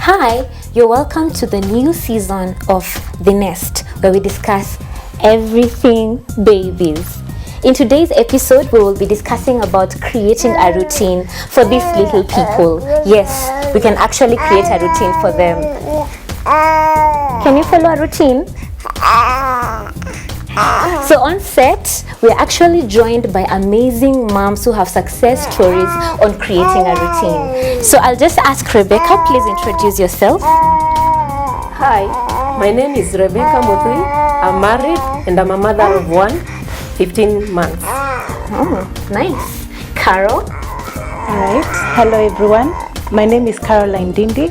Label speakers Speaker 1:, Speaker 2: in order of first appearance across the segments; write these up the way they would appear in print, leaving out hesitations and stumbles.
Speaker 1: Hi, you're welcome to the new season of The Nest, where we discuss everything babies. In today's episode, we will be discussing about creating a routine for these little people. Yes, we can actually create a routine for them. Can you follow a routine? So on set, we're actually joined by amazing moms who have success stories on creating a routine. So I'll just ask Rebecca, please introduce yourself.
Speaker 2: Hi, my name is Rebecca Muthui. I'm married and I'm a mother of 15 months.
Speaker 1: Oh, nice. Carol?
Speaker 3: Alright, hello everyone. My name is Caroline Dindi.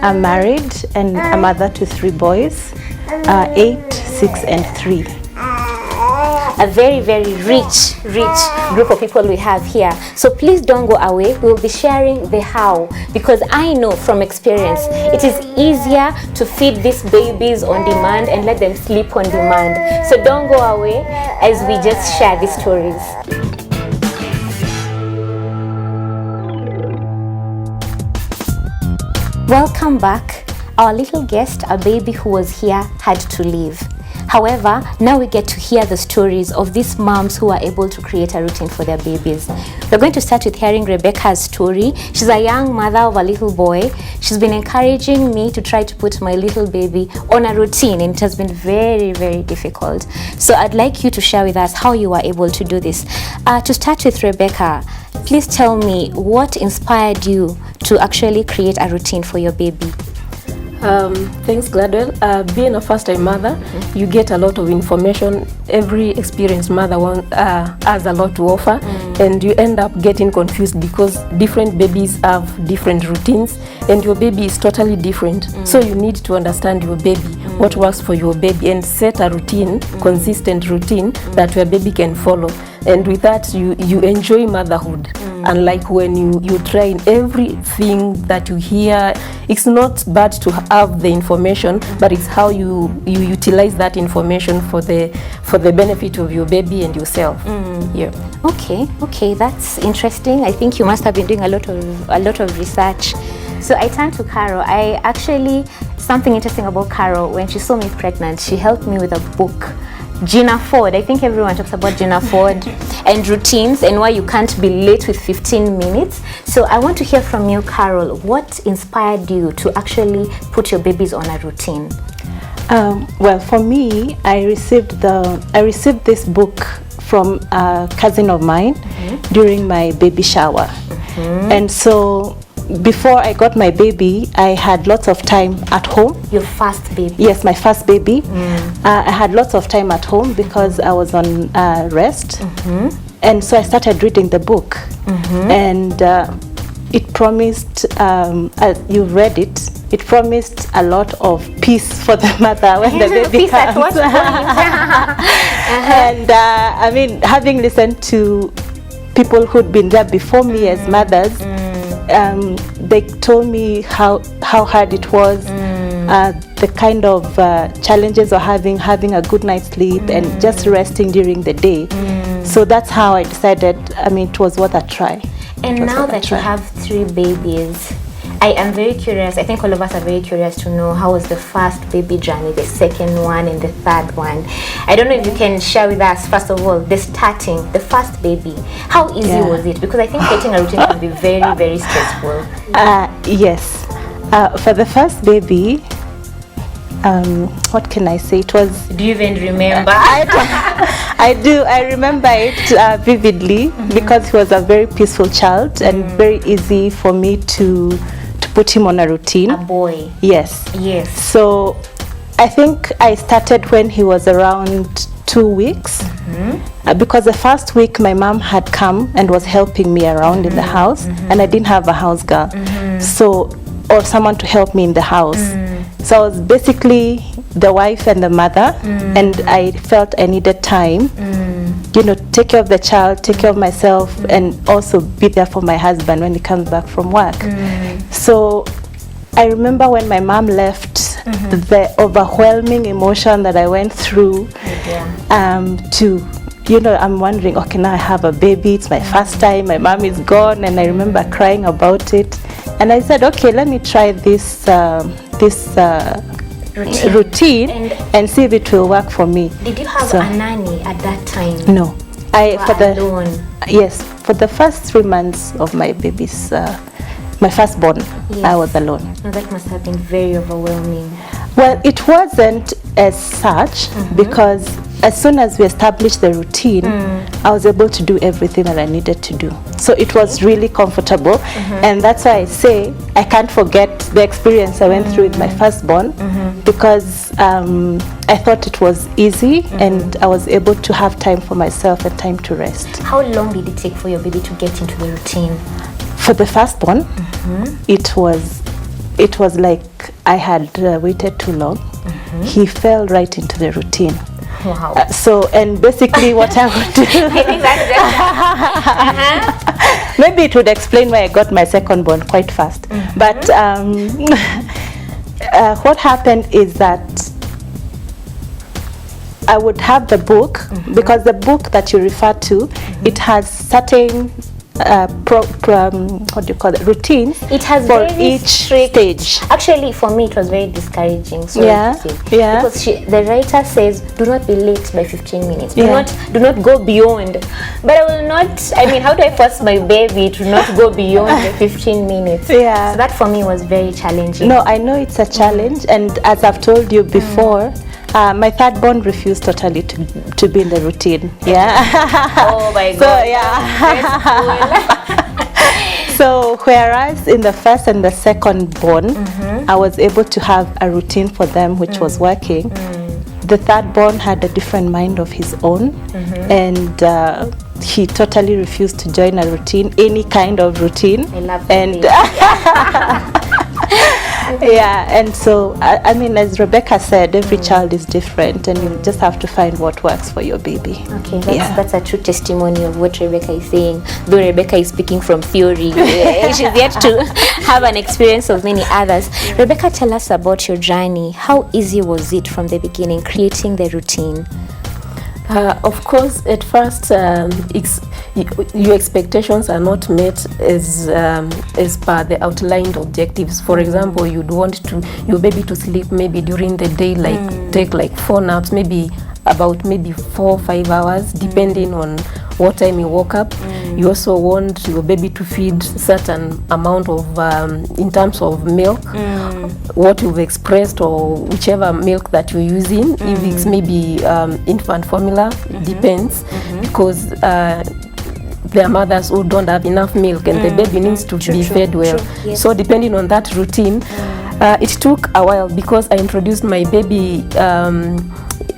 Speaker 3: I'm married and a mother to 3 boys, 8, 6 and 3.
Speaker 1: A very, very rich group of people we have here. So please don't go away. We'll be sharing the how, because I know from experience it is easier to feed these babies on demand and let them sleep on demand. So don't go away as we just share these stories. Welcome back. Our little guest, a baby who was here, had to leave. However, now we get to hear the stories of these moms who are able to create a routine for their babies. We're going to start with hearing Rebecca's story. She's a young mother of a little boy. She's been encouraging me to try to put my little baby on a routine, and it has been very, very difficult. So I'd like you to share with us how you were able to do this. To start with, Rebecca, please tell me what inspired you to actually create a routine for your baby.
Speaker 2: Thanks, Gladwell. Being a first-time mother, you get a lot of information. Every experienced mother has a lot to offer, and you end up getting confused because different babies have different routines, and your baby is totally different. So you need to understand your baby, what works for your baby, and set a routine, consistent routine that your baby can follow. And with that, you enjoy motherhood. Unlike when you try in everything that you hear, it's not bad to have the information, but it's how you utilize that information for the benefit of your baby and yourself. Yeah.
Speaker 1: Okay, that's interesting. I think you must have been doing a lot of research. So I turned to Carol. Something interesting about Carol, when she saw me pregnant, she helped me with a book. Gina Ford, I think everyone talks about Gina Ford and routines and why you can't be late with 15 minutes. So I want to hear from you, Carol. What inspired you to actually put your babies on a routine?
Speaker 3: Well, for me, I received this book from a cousin of mine during my baby shower. And so before I got my baby, I had lots of time at home.
Speaker 1: Your first baby?
Speaker 3: Yes, my first baby. I had lots of time at home because I was on rest. And so I started reading the book. And it promised, you've read it, it promised a lot of peace for the mother when the baby
Speaker 1: peace
Speaker 3: comes.
Speaker 1: At what point?
Speaker 3: And I mean, having listened to people who'd been there before me as mothers, they told me how hard it was, the kind of challenges of having a good night's sleep and just resting during the day. So that's how I decided, it was worth a try.
Speaker 1: And now that you have 3 babies, I am very curious. I think all of us are very curious to know how was the first baby journey, the second one and the third one. I don't know if you can share with us, first of all, the first baby. How easy was it? Because I think getting a routine can be very, very stressful.
Speaker 3: Yes. For the first baby, what can I say? It was...
Speaker 1: Do you even remember?
Speaker 3: I do. I remember it vividly because he was a very peaceful child and very easy for me to put him on a routine.
Speaker 1: A boy.
Speaker 3: Yes. So I think I started when he was around 2 weeks, because the first week my mom had come and was helping me around in the house, and I didn't have a house girl, or someone to help me in the house. So I was basically the wife and the mother, and I felt I needed time, take care of the child, take care of myself, and also be there for my husband when he comes back from work. So I remember when my mom left, the overwhelming emotion that I went through, I'm wondering, okay, now I have a baby, it's my first time, my mom is gone, and I remember crying about it. And I said, okay, let me try this routine and see if it will work for me.
Speaker 1: Did you have a nanny at that time?
Speaker 3: No. Yes, for the first 3 months of my baby's my firstborn, yes. I was alone.
Speaker 1: Now that must have been very overwhelming.
Speaker 3: Well, it wasn't as such because as soon as we established the routine, I was able to do everything that I needed to do. So it was really comfortable, and that's why I say I can't forget the experience I went through with my firstborn, because I thought it was easy and I was able to have time for myself and time to rest.
Speaker 1: How long did it take for your baby to get into the routine?
Speaker 3: For the firstborn, it was like I had waited too long. He fell right into the routine.
Speaker 1: Wow.
Speaker 3: And basically what I would do,
Speaker 1: I think that's
Speaker 3: maybe it would explain why I got my second born quite fast. But what happened is that I would have the book, because the book that you refer to, it has certain what do you call it, routines.
Speaker 1: It has
Speaker 3: for
Speaker 1: very
Speaker 3: each stage.
Speaker 1: Actually, for me, it was very discouraging.
Speaker 3: Yeah.
Speaker 1: Because the writer says, do not be late by 15 minutes. Do not go beyond. But I will not. I mean, how do I force my baby to not go beyond the 15 minutes? Yeah. So that for me was very challenging.
Speaker 3: No, I know it's a challenge, and as I've told you before, my third born refused totally to be in the routine. Yeah.
Speaker 1: Oh my God.
Speaker 3: So yeah. So whereas in the first and the second born, I was able to have a routine for them which was working. The third born had a different mind of his own, and he totally refused to join a routine, any kind of routine.
Speaker 1: I love that.
Speaker 3: And yeah, and so I mean, as Rebecca said, every child is different, and you just have to find what works for your baby.
Speaker 1: Okay, that's a true testimony of what Rebecca is saying. Though Rebecca is speaking from theory, she's yet to have an experience of many others. Rebecca, tell us about your journey. How easy was it from the beginning, creating the routine?
Speaker 2: Of course, at first, your expectations are not met as per the outlined objectives. For example, you'd want your baby to sleep maybe during the day, take 4 naps, maybe about 4 or 5 hours, depending on what time you woke up. You also want your baby to feed certain amount of, in terms of milk, what you've expressed or whichever milk that you're using. If it's maybe infant formula, depends, because there are mothers who don't have enough milk and the baby needs to be fed well. Yes. So depending on that routine, it took a while because I introduced my baby,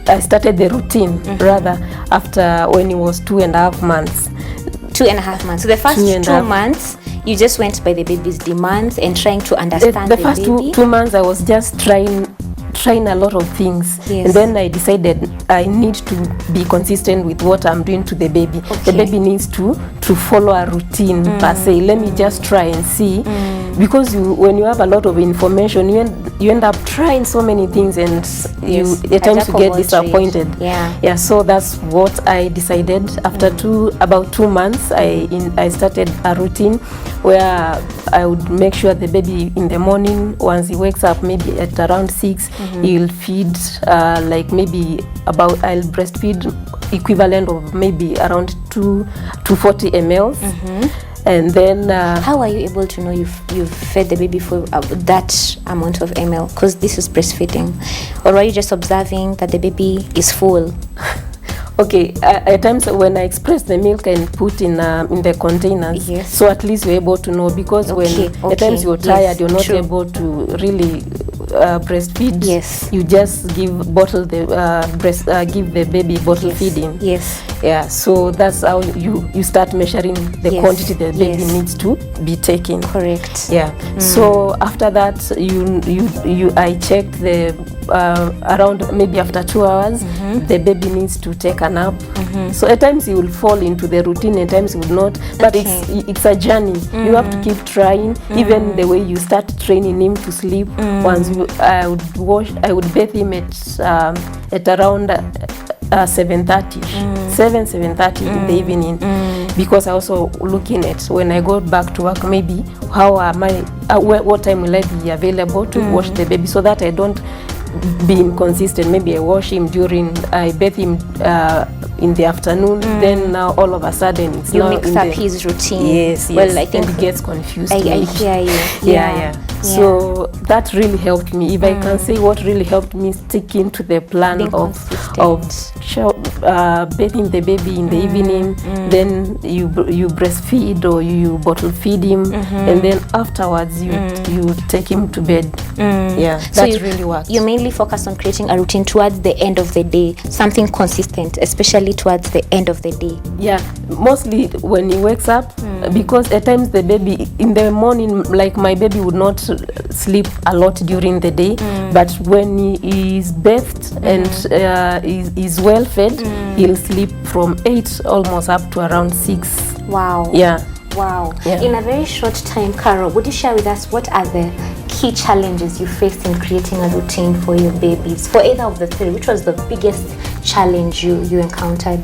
Speaker 2: I started the routine rather after when he was 2.5 months.
Speaker 1: 2.5 months. So the first 2 months, you just went by the baby's demands and trying to understand
Speaker 2: the first baby? two months I was just trying a lot of things. Yes. And then I decided I need to be consistent with what I'm doing to the baby. Okay. The baby needs to follow a routine per se. Let me just try and see. Because when you have a lot of information, you end up trying so many things, and at times you get disappointed. Yeah. So that's what I decided. After about 2 months, I started a routine where I would make sure the baby in the morning, once he wakes up, maybe at around 6, he'll feed I'll breastfeed equivalent of maybe around 240 ml. And then
Speaker 1: how are you able to know you've fed the baby for that amount of ml? Because this is breastfeeding. Or are you just observing that the baby is full?
Speaker 2: Okay, at times when I express the milk and put in the containers, so at least you're able to know, because at times you're tired, you're not able to really breastfeed. Yes. You just give the baby bottle feeding. Yes. Yeah. So that's how you start measuring the quantity the baby needs to be taken.
Speaker 1: Correct.
Speaker 2: Yeah. So after that, I checked the around maybe after 2 hours, the baby needs to take a nap. So at times he will fall into the routine, at times he will not. But it's a journey. You have to keep trying. Even the way you start training him to sleep. Once I would bathe him at around 7:30, 7:30 in the evening, because I also looking at when I go back to work, maybe how am I, what time will I be available to wash the baby, so that I don't be inconsistent. Maybe I wash him I bathe him in the afternoon, then now all of a sudden it's
Speaker 1: you mix up his routine.
Speaker 2: Yes.
Speaker 1: Well, I think
Speaker 2: it gets confused.
Speaker 1: I hear you.
Speaker 2: Yeah. So that really helped me. If I can say what really helped me sticking to the plan of bathing the baby in the evening, then you breastfeed or you bottle feed him, and then afterwards you take him to bed. Yeah,
Speaker 1: so
Speaker 2: that really works.
Speaker 1: You mainly focus on creating a routine towards the end of the day, something consistent, especially towards the end of the day.
Speaker 2: Yeah, mostly when he wakes up, because at times the baby in the morning, like my baby would not sleep a lot during the day, but when he is bathed and is well fed, he'll sleep from 8 almost up to around 6.
Speaker 1: Wow.
Speaker 2: Yeah.
Speaker 1: Wow.
Speaker 2: Yeah.
Speaker 1: In a very short time, Carol, would you share with us what are the key challenges you faced in creating a routine for your babies? For either of the three, which was the biggest challenge you encountered?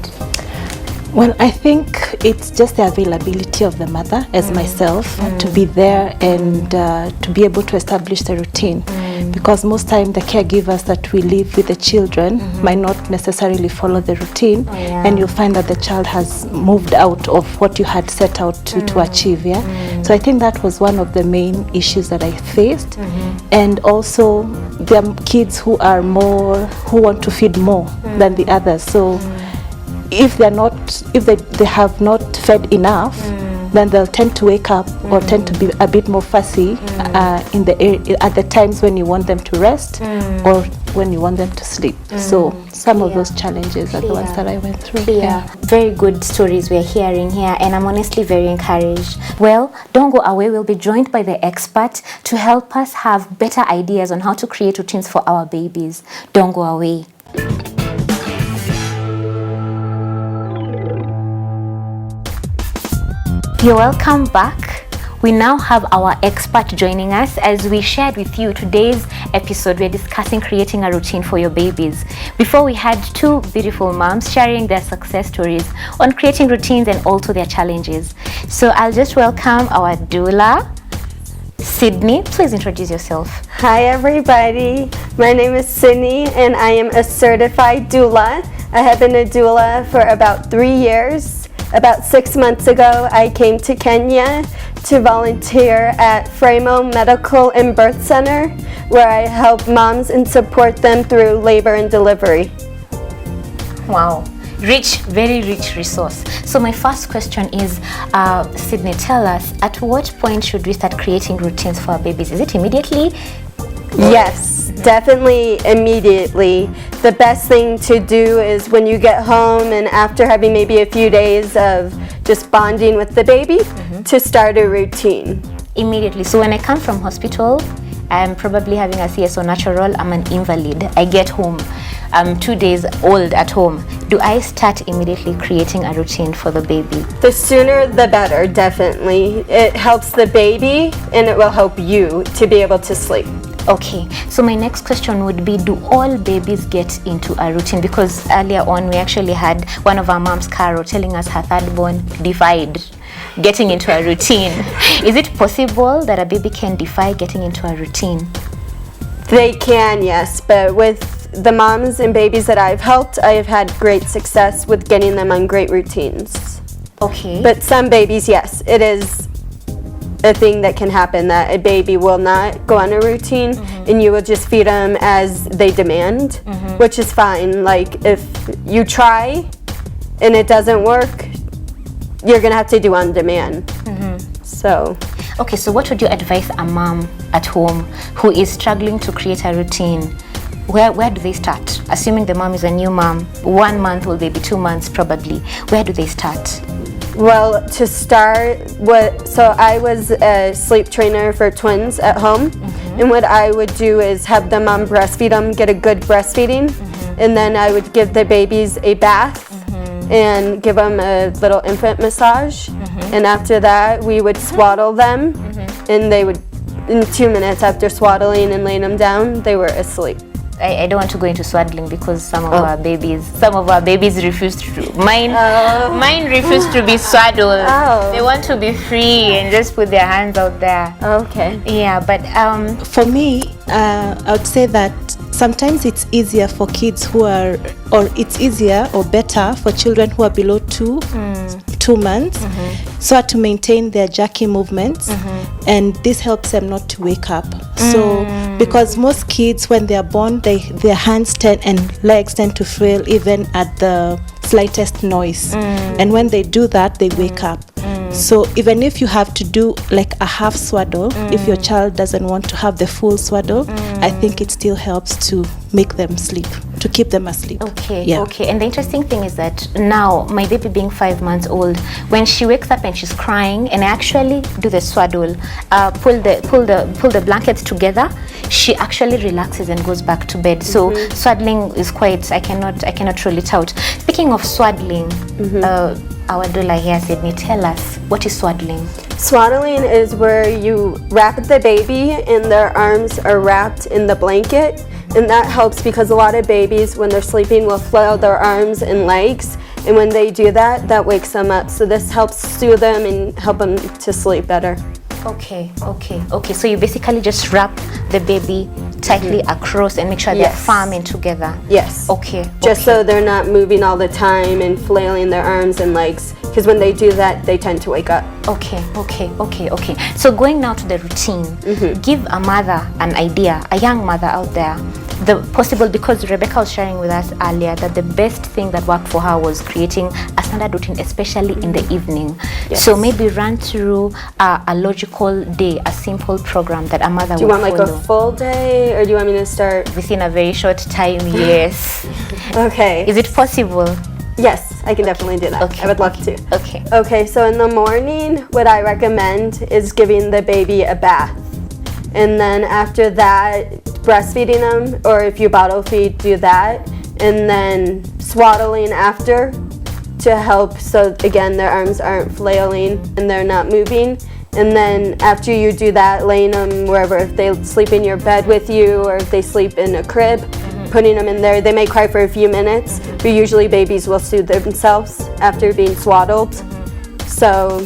Speaker 3: Well, I think it's just the availability of the mother as myself to be there and to be able to establish the routine. Because most time the caregivers that we live with the children might not necessarily follow the routine, and you'll find that the child has moved out of what you had set out to achieve. So I think that was one of the main issues that I faced. And also there are kids who want to feed more than the others. So if they have not fed enough, then they'll tend to wake up or tend to be a bit more fussy at the times when you want them to rest or when you want them to sleep. So some of those challenges are the ones that I went through.
Speaker 1: Very good stories we're hearing here, and I'm honestly very encouraged. Well, don't go away. We'll be joined by the expert to help us have better ideas on how to create routines for our babies. Don't go away. You're welcome back. We now have our expert joining us. As we shared with you today's episode, we're discussing creating a routine for your babies. Before, we had two beautiful moms sharing their success stories on creating routines and also their challenges. So I'll just welcome our doula, Sydney. Please introduce yourself.
Speaker 4: Hi everybody, my name is Sydney and I am a certified doula. I have been a doula for about 3 years. About 6 months ago, I came to Kenya to volunteer at Fremo Medical and Birth Center, where I help moms and support them through labor and delivery.
Speaker 1: Wow, very rich resource. So my first question is, Sydney, tell us, at what point should we start creating routines for our babies? Is it immediately?
Speaker 4: Yes, definitely immediately. The best thing to do is when you get home and after having maybe a few days of just bonding with the baby, to start a routine.
Speaker 1: Immediately. So when I come from hospital, I'm probably having a CSO natural, I'm an invalid. I get home, I'm 2 days old at home. Do I start immediately creating a routine for the baby?
Speaker 4: The sooner the better, definitely. It helps the baby and it will help you to be able to sleep.
Speaker 1: Okay, so my next question would be, do all babies get into a routine? Because earlier on we actually had one of our moms, Carol, telling us her third born defied getting into a routine. Is it possible that a baby can defy getting into a routine?
Speaker 4: They can, yes, but with the moms and babies that I've helped, I have had great success with getting them on great routines.
Speaker 1: Okay.
Speaker 4: But some babies, yes, it is a thing that can happen, that a baby will not go on a routine and you will just feed them as they demand, which is fine. Like if you try and it doesn't work, you're gonna have to do on demand. So
Speaker 1: okay, so what would you advise a mom at home who is struggling to create a routine? Where do they start? Assuming the mom is a new mom, 1 month old baby, 2 months probably, where do they start?
Speaker 4: well, to start, so I was a sleep trainer for twins at home, and what I would do is have the mom breastfeed them, get a good breastfeeding, and then I would give the babies a bath and give them a little infant massage, and after that we would swaddle them, and they would, in 2 minutes after swaddling and laying them down, they were asleep.
Speaker 1: I don't want to go into swaddling because some of our babies refuse to. Mine refuse to be swaddled. They want to be free and just put their hands out there.
Speaker 4: Okay.
Speaker 1: Yeah, but
Speaker 3: For me, I would say that sometimes it's easier for kids who are, or it's easier or better for children who are below 2 months, so to maintain their jerky movements, and this helps them not to wake up. So because most kids when they are born, their hands and legs tend to flail even at the slightest noise, and when they do that, they wake up. So even if you have to do like a half swaddle, if your child doesn't want to have the full swaddle, I think it still helps to make them sleep, to keep them asleep.
Speaker 1: Okay. And the interesting thing is that now, my baby being 5 months old, when she wakes up and she's crying, and I actually do the swaddle, pull the blankets together, she actually relaxes and goes back to bed. So swaddling is quite, I cannot roll it out. Speaking of swaddling, our doula here, Sydney, tell us, what is swaddling?
Speaker 4: Swaddling is where you wrap the baby and their arms are wrapped in the blanket, and that helps because a lot of babies when they're sleeping will flail their arms and legs, and when they do that, that wakes them up. So this helps soothe them and help them to sleep better.
Speaker 1: Okay. So you basically just wrap the baby tightly across and make sure they're firm and together.
Speaker 4: Yes.
Speaker 1: Okay.
Speaker 4: Just so they're not moving all the time and flailing their arms and legs, because when they do that, they tend to wake up.
Speaker 1: Okay. So going now to the routine, give a mother an idea, a young mother out there, because Rebecca was sharing with us earlier that the best thing that worked for her was creating a standard routine, especially in the evening.
Speaker 4: Yes.
Speaker 1: So maybe run through a logical day, a simple program that a mother would follow.
Speaker 4: Do you want like a full day, or do you want me to start?
Speaker 1: Within a very short time, yes.
Speaker 4: Okay.
Speaker 1: Is it possible?
Speaker 4: Yes, I can definitely do that.
Speaker 1: Okay.
Speaker 4: I would love to.
Speaker 1: Okay.
Speaker 4: Okay, so in the morning, what I recommend is giving the baby a bath. And then after that, breastfeeding them, or if you bottle feed, do that. And then swaddling after to help, so again, their arms aren't flailing and they're not moving. And then after you do that, laying them wherever, if they sleep in your bed with you or if they sleep in a crib, putting them in there. They may cry for a few minutes, but usually babies will soothe themselves after being swaddled. So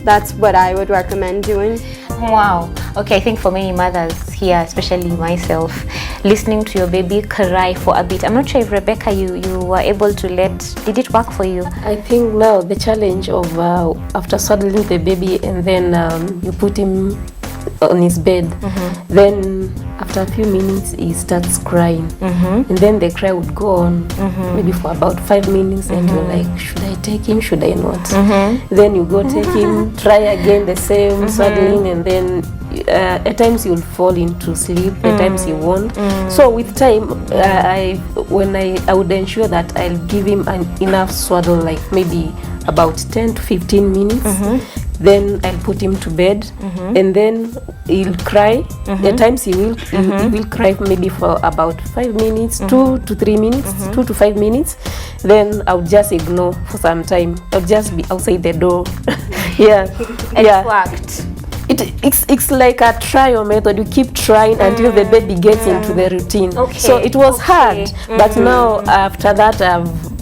Speaker 4: that's what I would recommend doing.
Speaker 1: Wow. Okay, I think for many mothers here, especially myself, listening to your baby cry for a bit. I'm not sure if Rebecca, you were able to did it work for you?
Speaker 2: I think now the challenge of after swaddling the baby and then you put him on his bed, then after a few minutes he starts crying, and then the cry would go on maybe for about 5 minutes, and you're like, should I take him, should I not? Then you go take him, try again the same swaddling, and then at times you'll fall into sleep, at times you won't. So with time, I would ensure that I'll give him enough swaddle, like maybe about 10 to 15 minutes. Then I'll put him to bed, and then he'll cry. At times he will cry maybe for about 5 minutes, 2 to 3 minutes, 2 to 5 minutes. Then I'll just ignore for some time. I'll just be outside the door.
Speaker 1: It worked.
Speaker 2: It's like a trial method. You keep trying until the baby gets into the routine.
Speaker 1: Okay.
Speaker 2: So it was hard, but now after that,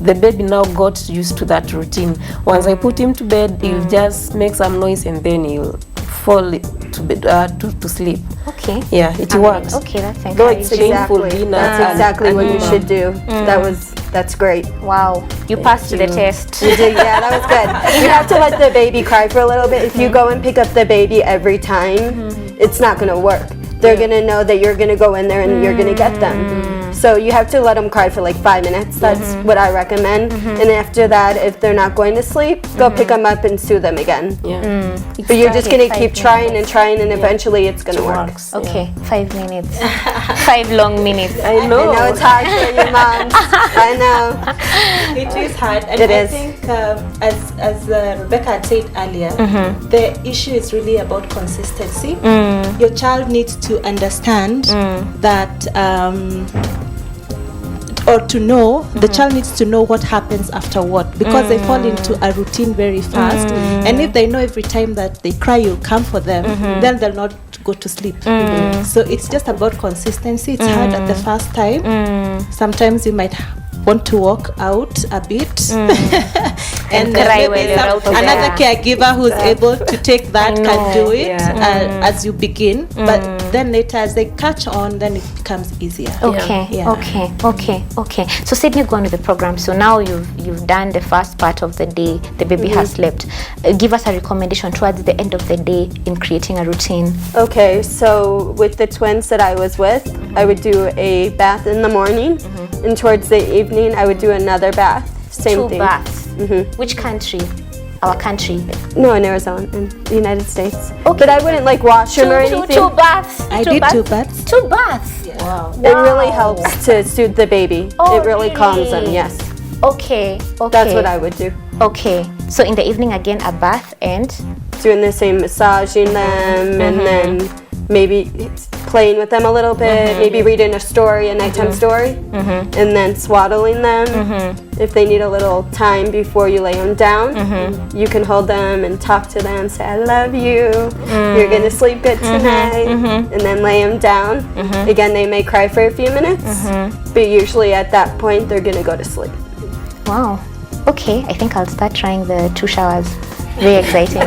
Speaker 2: the baby now got used to that routine. Once I put him to bed, he'll just make some noise and then he'll fall to bed to sleep.
Speaker 1: Okay.
Speaker 2: Yeah, it works.
Speaker 1: Okay, that's encouraging.
Speaker 2: Though it's painful,
Speaker 4: That's exactly what you should do. That's great.
Speaker 1: Wow, you passed the test.
Speaker 4: You did, yeah, that was good. You have to let the baby cry for a little bit. If you go and pick up the baby every time, it's not going to work. They're going to know that you're going to go in there and you're going to get them. So you have to let them cry for like 5 minutes. That's what I recommend. And after that, if they're not going to sleep, go pick them up and soothe them again. But you're just going to keep trying and trying, and eventually it's going to work.
Speaker 1: Okay, 5 minutes. 5 long minutes.
Speaker 2: I know.
Speaker 4: I know it's hard for you moms. I know.
Speaker 3: It is hard, and
Speaker 4: It
Speaker 3: I
Speaker 4: is.
Speaker 3: think as Rebecca had said earlier, the issue is really about consistency. Your child needs to understand that, or to know, the child needs to know what happens after what, because they fall into a routine very fast, and if they know every time that they cry you'll come for them, then they'll not go to sleep. So it's just about consistency. It's hard at the first time. Sometimes you might want to walk out a bit and
Speaker 1: cry
Speaker 3: maybe
Speaker 1: when you're out there.
Speaker 3: another caregiver who's able to take that can do it as you begin, but then later as they catch on, then it becomes easier.
Speaker 1: Okay,
Speaker 3: Yeah.
Speaker 1: okay. So Sydney, go on with the program. So now you've done the first part of the day. The baby has slept. Give us a recommendation towards the end of the day in creating a routine.
Speaker 4: Okay, so with the twins that I was with, I would do a bath in the morning, and towards the evening, I would do another bath. Same
Speaker 1: Two
Speaker 4: thing.
Speaker 1: baths. Which country? Our country.
Speaker 4: No, in Arizona, in the United States. Okay. But I wouldn't like wash them or anything.
Speaker 1: Two baths.
Speaker 3: I did 2 baths.
Speaker 1: 2 baths.
Speaker 3: Wow.
Speaker 4: It really helps to soothe the baby.
Speaker 1: Oh,
Speaker 4: it really calms them,
Speaker 1: really?
Speaker 4: yes.
Speaker 1: Okay.
Speaker 4: That's what I would do.
Speaker 1: Okay. So in the evening again, a bath and
Speaker 4: Doing the same, massaging them, and then maybe playing with them a little bit, maybe reading a story, a nighttime story, and then swaddling them. If they need a little time before you lay them down, you can hold them and talk to them, say, I love you, you're going to sleep good tonight, and then lay them down. Again, they may cry for a few minutes, but usually at that point, they're going to go to sleep.
Speaker 1: wow. Okay, I think I'll start trying the 2 showers. Very exciting.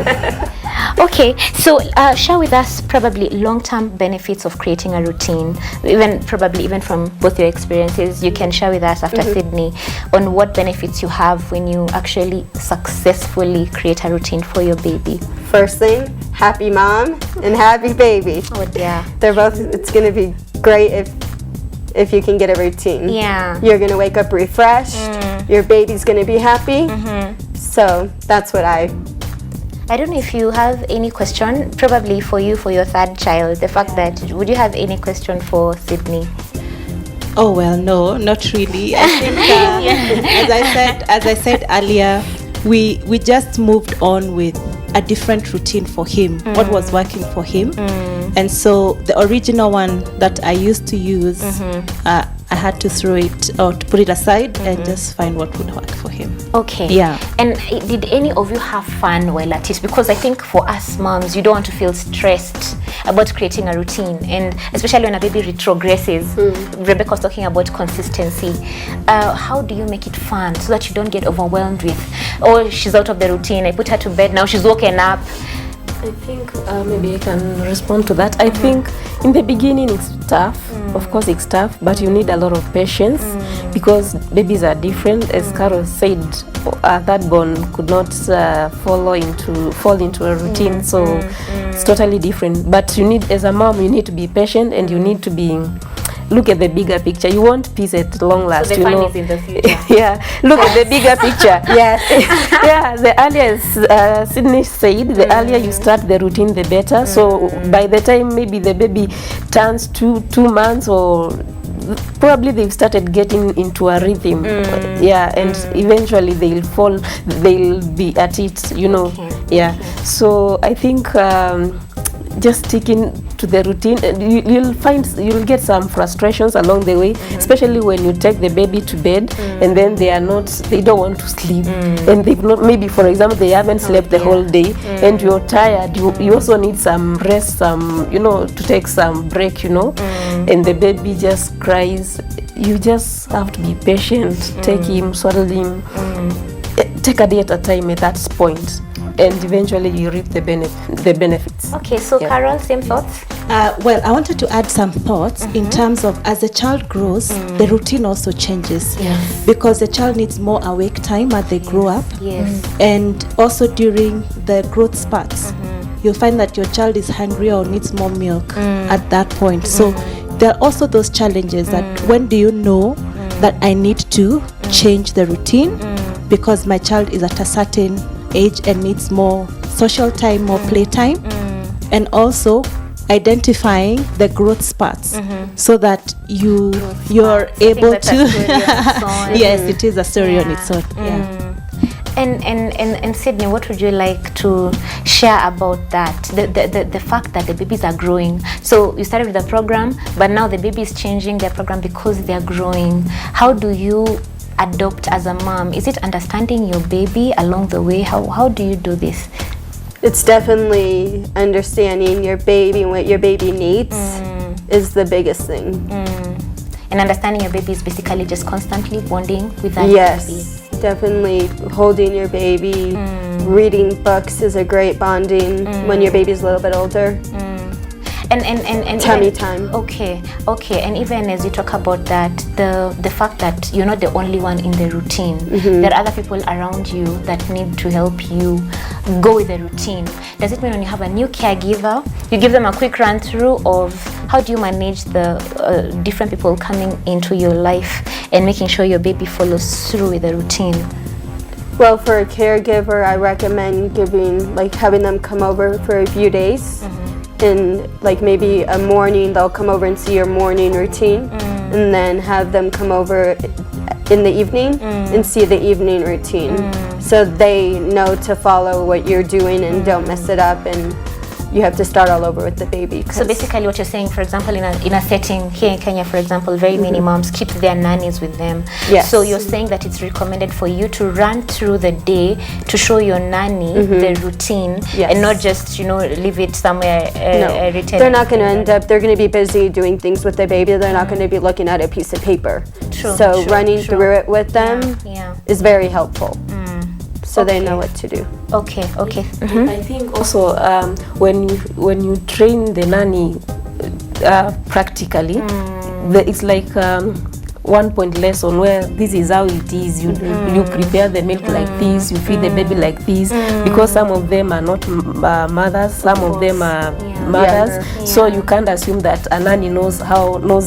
Speaker 1: Okay, so share with us probably long-term benefits of creating a routine, even from both your experiences. You can share with us after Sydney on what benefits you have when you actually successfully create a routine for your baby.
Speaker 4: First thing, happy mom and happy baby.
Speaker 1: Oh dear.
Speaker 4: They're both, it's going to be great if you can get a routine.
Speaker 1: Yeah.
Speaker 4: You're going to wake up refreshed. Your baby's going to be happy. So that's what I
Speaker 1: don't know if you have any question, probably for you, for your 3rd child, the fact that, would you have any question for Sydney?
Speaker 3: Oh well, no, not really. I think as I said earlier, we just moved on with a different routine for him, what was working for him. And so the original one that I used to use, I had to throw it or to put it aside and just find what would work for him.
Speaker 1: Okay.
Speaker 3: Yeah.
Speaker 1: And did any of you have fun while at it? Because I think for us moms, you don't want to feel stressed about creating a routine, and especially when a baby retrogresses. Rebecca was talking about consistency. How do you make it fun so that you don't get overwhelmed with, oh, she's out of the routine, I put her to bed, now she's woken up?
Speaker 2: I think maybe I can respond to that. I think in the beginning it's tough. Of course it's tough, but you need a lot of patience because babies are different. As Carol said, a 3rd born could not fall into a routine, so it's totally different. But you need, as a mom, you need to be patient and you need to look at the bigger picture. You want peace at long last.
Speaker 1: So the fun is in the future.
Speaker 2: Yeah, look at the bigger picture. Yes. Yeah, the earlier, as Sydney said, the earlier you start the routine, the better. So by the time maybe the baby turns 2 months, or probably they've started getting into a rhythm. Yeah, and eventually they'll be at it, Yeah. So I think just sticking to the routine, you'll get some frustrations along the way, especially when you take the baby to bed and then they don't want to sleep, and they've not, maybe for example they haven't slept the whole day, and you're tired. You also need some rest, to take some break, and the baby just cries. You just have to be patient. Take him, swaddle him, take a day at a time at that point, and eventually you reap the benefits.
Speaker 1: Okay, so
Speaker 2: Yeah.
Speaker 1: Carol, same thoughts?
Speaker 3: Well, I wanted to add some thoughts in terms of as the child grows, the routine also changes.
Speaker 1: Yes.
Speaker 3: Because the child needs more awake time as they grow up.
Speaker 1: Yes.
Speaker 3: And also during the growth spurts, you'll find that your child is hungry or needs more milk at that point. So there are also those challenges that when do you know that I need to change the routine because my child is at a certain age and needs more social time, more play time, and also identifying the growth spurts so that you're able
Speaker 1: that's a story on its
Speaker 3: to
Speaker 1: own.
Speaker 3: yes, it is a story on
Speaker 1: Yeah.
Speaker 3: its own. Yeah.
Speaker 1: And Sydney, what would you like to share about that? The fact that the babies are growing. So you started with the program, but now the baby is changing their program because they're growing. How do you adopt as a mom? Is it understanding your baby along the way? How do you do this?
Speaker 4: It's definitely understanding your baby and what your baby needs is the biggest thing.
Speaker 1: And understanding your baby is basically just constantly bonding with that
Speaker 4: Yes,
Speaker 1: baby.
Speaker 4: definitely holding your baby. Reading books is a great bonding when your baby's a little bit older.
Speaker 1: And
Speaker 4: Tummy
Speaker 1: even,
Speaker 4: time.
Speaker 1: Okay. And even as you talk about that, the fact that you're not the only one in the routine, there are other people around you that need to help you go with the routine. Does it mean when you have a new caregiver, you give them a quick run through of how do you manage the different people coming into your life and making sure your baby follows through with the routine?
Speaker 4: Well, for a caregiver, I recommend having them come over for a few days. And like maybe a morning, they'll come over and see your morning routine, and then have them come over in the evening and see the evening routine, so they know to follow what you're doing and don't mess it up, and you have to start all over with the baby.
Speaker 1: So basically what you're saying, for example, in a setting here in Kenya, for example, very many moms keep their nannies with them.
Speaker 4: Yes.
Speaker 1: So you're saying that it's recommended for you to run through the day to show your nanny the routine,
Speaker 4: Yes.
Speaker 1: and not just, leave it somewhere
Speaker 4: No,
Speaker 1: written.
Speaker 4: they're not going to end up, they're going to be busy doing things with their baby. They're not going to be looking at a piece of paper.
Speaker 1: True,
Speaker 4: So
Speaker 1: true,
Speaker 4: running
Speaker 1: true.
Speaker 4: through it with them
Speaker 1: Yeah.
Speaker 4: is very helpful. So they
Speaker 1: Okay.
Speaker 4: know what to do.
Speaker 1: Okay.
Speaker 2: I think also when you train the nanny practically, it's like 1 point lesson where this is how it is. You prepare the milk like this, you feed the baby like this, because some of them are not mothers, some of them are mothers. So you can't assume that a nanny knows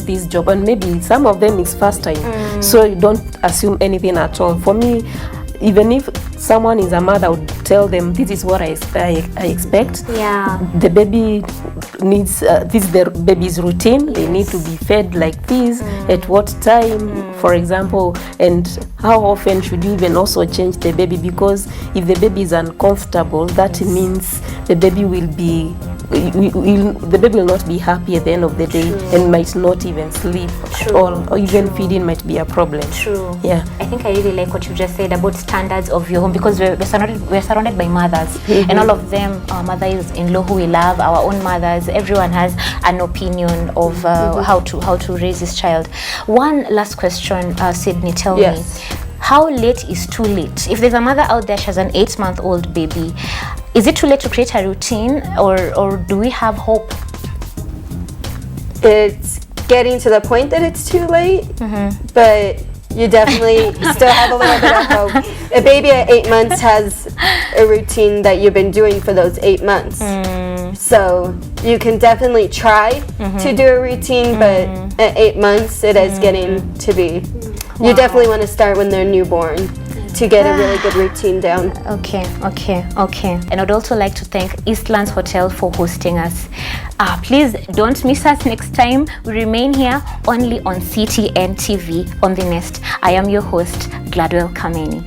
Speaker 2: this job, and maybe some of them is first time. So you don't assume anything at all. For me, even if someone is a mother, I would tell them this is what I expect.
Speaker 1: Yeah.
Speaker 2: The baby needs this is the baby's routine. They need to be fed like this, at what time, for example, and how often should you even also change the baby, because if the baby is uncomfortable, that means the baby will be the baby will not be happy at the end of the day, and might not even sleep at all, or even feeding might be a problem.
Speaker 1: True.
Speaker 2: Yeah.
Speaker 1: I think I really like what you just said about standards of your home, because we're surrounded by mothers, and all of them are mothers-in-law who we love, our own mothers. Everyone has an opinion of how to raise this child. One last question, Sydney, tell me, how late is too late? If there's a mother out there, she has an 8-month-old baby, is it too late to create a routine, or do we have hope?
Speaker 4: It's getting to the point that it's too late, but you definitely still have a little bit of hope. A baby at 8 months has a routine that you've been doing for those 8 months. So you can definitely try to do a routine, but at 8 months it is getting to be. You definitely want to start when they're newborn to get a really good routine down.
Speaker 1: Okay. And I'd also like to thank Eastlands Hotel for hosting us. Please don't miss us next time. We remain here only on CTN TV on The Nest. I am your host, Gladwell Kameni.